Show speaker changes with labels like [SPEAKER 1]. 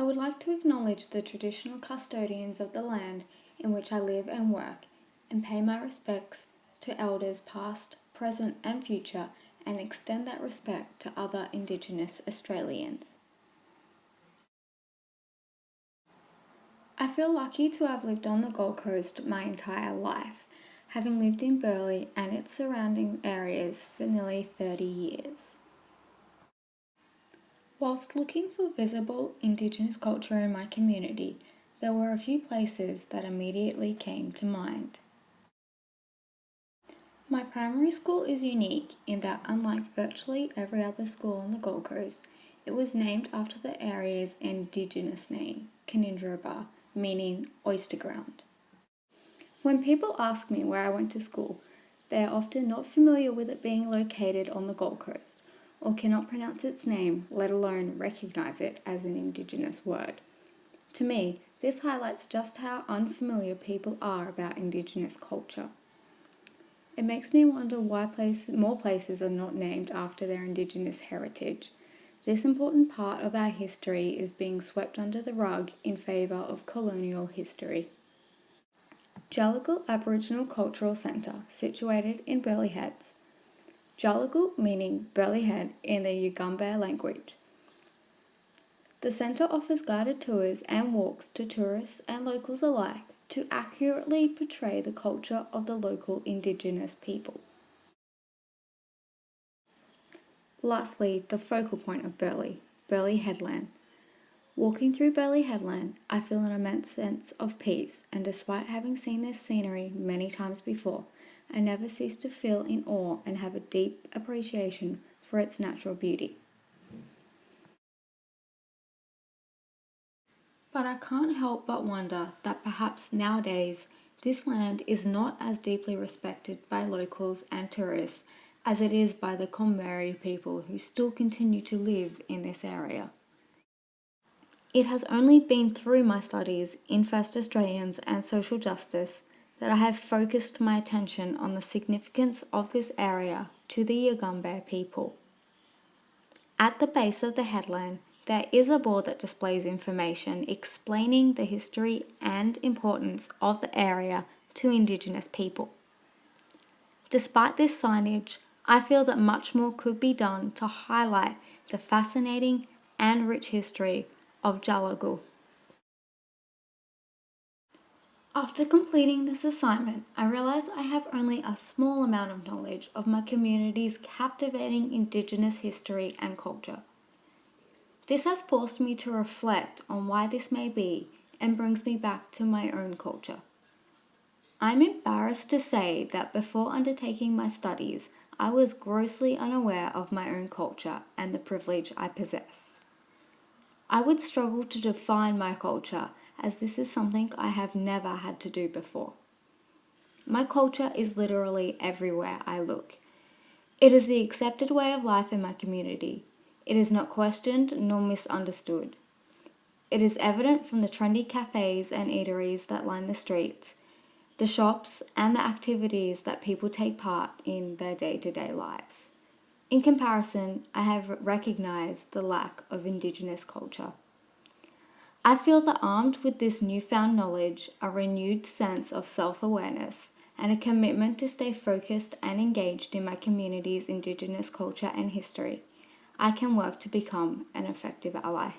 [SPEAKER 1] I would like to acknowledge the traditional custodians of the land in which I live and work, and pay my respects to elders past, present, and future, and extend that respect to other Indigenous Australians. I feel lucky to have lived on the Gold Coast my entire life, having lived in Burleigh and its surrounding areas for nearly 30 years. Whilst looking for visible Indigenous culture in my community, there were a few places that immediately came to mind. My primary school is unique in that, unlike virtually every other school on the Gold Coast, it was named after the area's Indigenous name, Cannindraba, meaning oyster ground. When people ask me where I went to school, they are often not familiar with it being located on the Gold Coast, or cannot pronounce its name, let alone recognise it as an Indigenous word. To me, this highlights just how unfamiliar people are about Indigenous culture. It makes me wonder why more places are not named after their Indigenous heritage. This important part of our history is being swept under the rug in favour of colonial history. Galagal Aboriginal Cultural Centre, situated in Burleigh Heads. Galagal meaning Burleigh Head in the Yugambeh language. The centre offers guided tours and walks to tourists and locals alike to accurately portray the culture of the local Indigenous people. Lastly, the focal point of Burleigh Headland. Walking through Burleigh Headland, I feel an immense sense of peace, and despite having seen this scenery many times before, I never cease to feel in awe and have a deep appreciation for its natural beauty. But I can't help but wonder that perhaps nowadays this land is not as deeply respected by locals and tourists as it is by the Kombumerri people who still continue to live in this area. It has only been through my studies in First Australians and social justice that I have focused my attention on the significance of this area to the Yugambeh people. At the base of the headland, there is a board that displays information explaining the history and importance of the area to Indigenous people. Despite this signage, I feel that much more could be done to highlight the fascinating and rich history of Galagal. After completing this assignment, I realize I have only a small amount of knowledge of my community's captivating Indigenous history and culture. This has forced me to reflect on why this may be and brings me back to my own culture. I'm embarrassed to say that before undertaking my studies, I was grossly unaware of my own culture and the privilege I possess. I would struggle to define my culture, as this is something I have never had to do before. My culture is literally everywhere I look. It is the accepted way of life in my community. It is not questioned nor misunderstood. It is evident from the trendy cafes and eateries that line the streets, the shops, and the activities that people take part in their day-to-day lives. In comparison, I have recognized the lack of Indigenous culture. I feel that armed with this newfound knowledge, a renewed sense of self-awareness, and a commitment to stay focused and engaged in my community's Indigenous culture and history, I can work to become an effective ally.